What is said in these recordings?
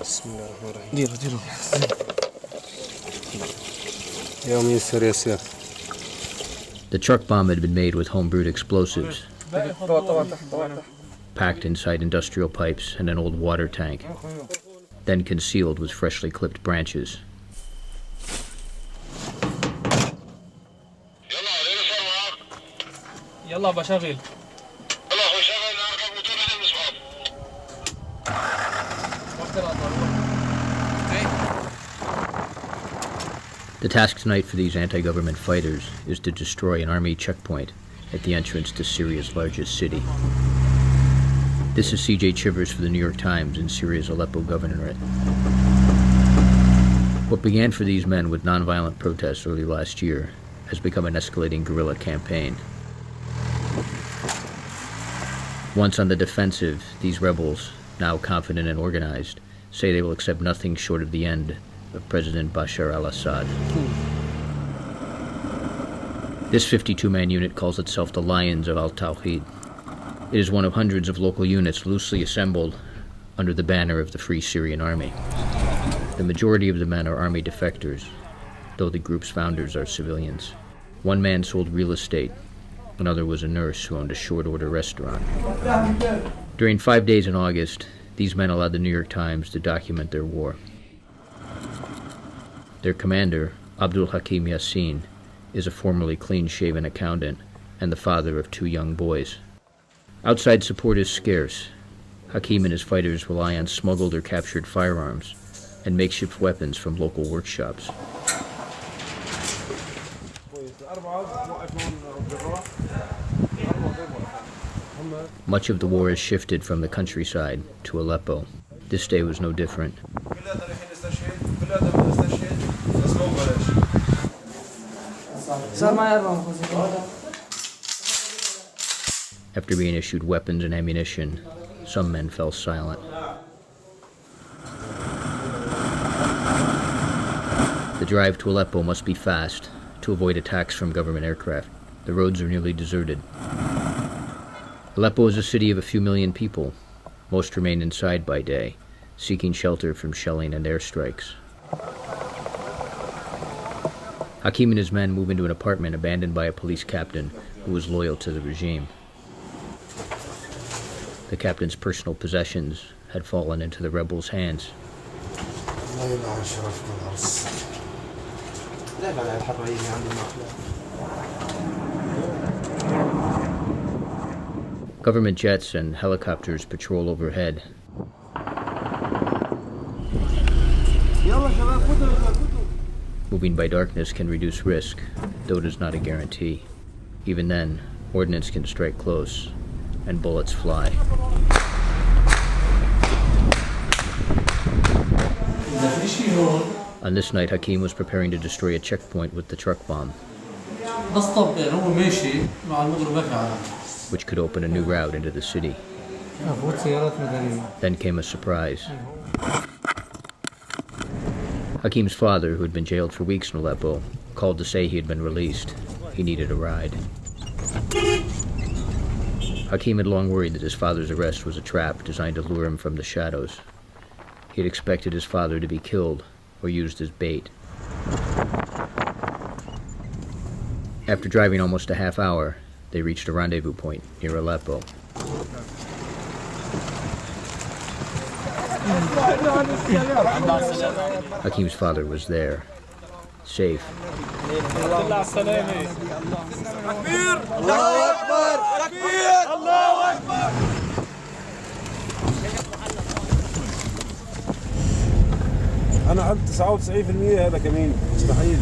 بسم الله الرحمن الرحيم. ديروا يومين سوريا سير. The truck bomb had been made with home-brewed explosives, packed inside industrial pipes and an old water tank, then concealed with freshly clipped branches. The task tonight for these anti-government fighters is to destroy an army checkpoint at the entrance to Syria's largest city. This is C.J. Chivers for the New York Times in Syria's Aleppo governorate. What began for these men with nonviolent protests early last year has become an escalating guerrilla campaign. Once on the defensive, these rebels, now confident and organized, say they will accept nothing short of the end of President Bashar al-Assad. This 52-man unit calls itself the Lions of al-Tawhid. It is one of hundreds of local units loosely assembled under the banner of the Free Syrian Army. The majority of the men are army defectors, though the group's founders are civilians. One man sold real estate, another was a nurse who owned a short-order restaurant. During 5 days in August, these men allowed the New York Times to document their war. Their commander, Abdul Hakim Yassin, is a formerly clean-shaven accountant and the father of 2 young boys. Outside support is scarce. Hakim and his fighters rely on smuggled or captured firearms and makeshift weapons from local workshops. Much of the war has shifted from the countryside to Aleppo. This day was no different. After being issued weapons and ammunition, some men fell silent. The drive to Aleppo must be fast to avoid attacks from government aircraft. The roads are nearly deserted. Aleppo is a city of a few million people. Most remain inside by day, seeking shelter from shelling and airstrikes. Hakim and his men move into an apartment abandoned by a police captain who was loyal to the regime. The captain's personal possessions had fallen into the rebels' hands. Government jets and helicopters patrol overhead. Moving by darkness can reduce risk, though it is not a guarantee. Even then, ordnance can strike close, and bullets fly. On this night, Hakim was preparing to destroy a checkpoint with the truck bomb, which could open a new route into the city. Then came a surprise. Hakim's father, who had been jailed for weeks in Aleppo, called to say he had been released. He needed a ride. Hakim had long worried that his father's arrest was a trap designed to lure him from the shadows. He had expected his father to be killed or used as bait. After driving almost a half hour, they reached a rendezvous point near Aleppo. Hakim's father was there, safe. أنا عند 99% هذا كمين مستحيل.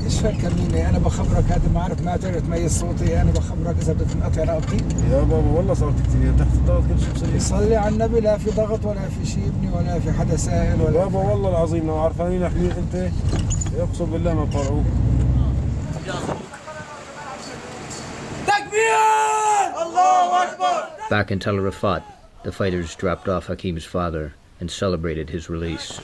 ايش فيك كميني؟ أنا بخبرك هذا ما أعرف ما تقدر تميز صوتي، أنا بخبرك إذا بدك تنقطع رقبتي. يا بابا والله صارت كثير تحت الضغط كل شيء بصير. صلي على النبي لا في ضغط ولا في شيء ابني ولا في حدا سائل ولا. بابا والله العظيم لو عرفانين احنا أنت يقسم بالله ما بطلعوك. تكبير! الله أكبر! Back in Tel Rifat, the fighters dropped off Hakim's father and celebrated his release.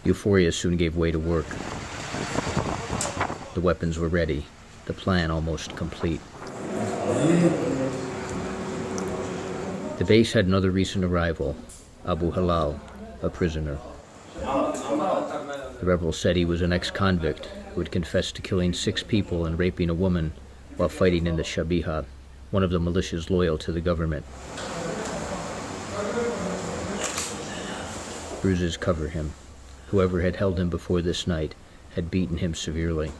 Euphoria soon gave way to work. The weapons were ready, the plan almost complete. The base had another recent arrival, Abu Halal, a prisoner. The rebels said he was an ex-convict who had confessed to killing 6 people and raping a woman while fighting in the Shabiha, one of the militias loyal to the government. Bruises cover him. Whoever had held him before this night had beaten him severely.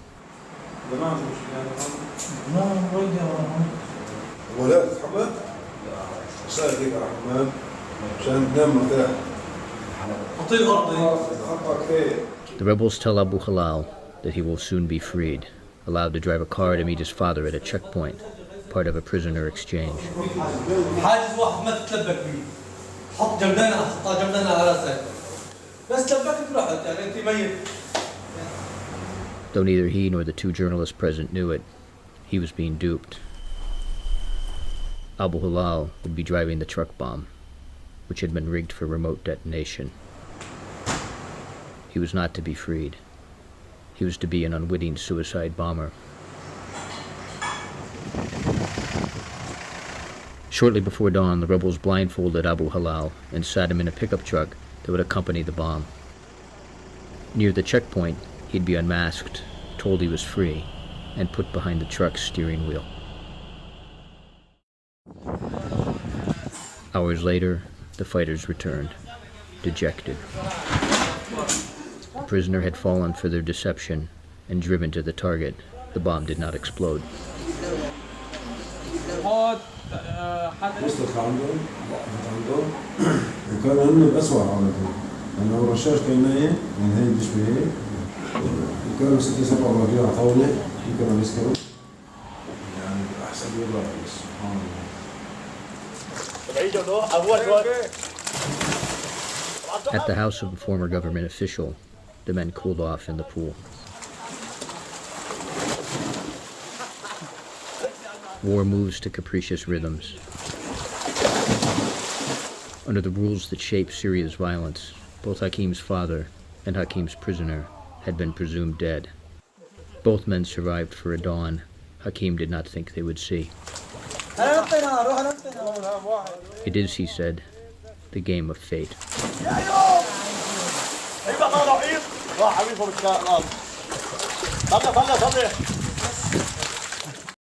The rebels tell Abu Halal that he will soon be freed, allowed to drive a car to meet his father at a checkpoint, part of a prisoner exchange. Though neither he nor the 2 journalists present knew it, he was being duped. Abu Halal would be driving the truck bomb, which had been rigged for remote detonation. He was not to be freed. He was to be an unwitting suicide bomber. Shortly before dawn, the rebels blindfolded Abu Halal and sat him in a pickup truck that would accompany the bomb. Near the checkpoint, he'd be unmasked, told he was free, and put behind the truck's steering wheel. Hours later, the fighters returned, dejected. The prisoner had fallen for their deception and driven to the target. The bomb did not explode. وصلت لعندهم وقفت عندهم وكان هن بأسوأ حالتهم لأنه الرشاش كان نايم من هيك بشبه هيك وكانوا 6 7 رجال على طاولة كانوا يسكروا يعني أحسن يضرب سبحان الله. At the house of a former government official, the men cooled off in the pool. War moves to capricious rhythms. Under the rules that shape Syria's violence, both Hakim's father and Hakim's prisoner had been presumed dead. Both men survived for a dawn Hakim did not think they would see. It is, he said, the game of fate.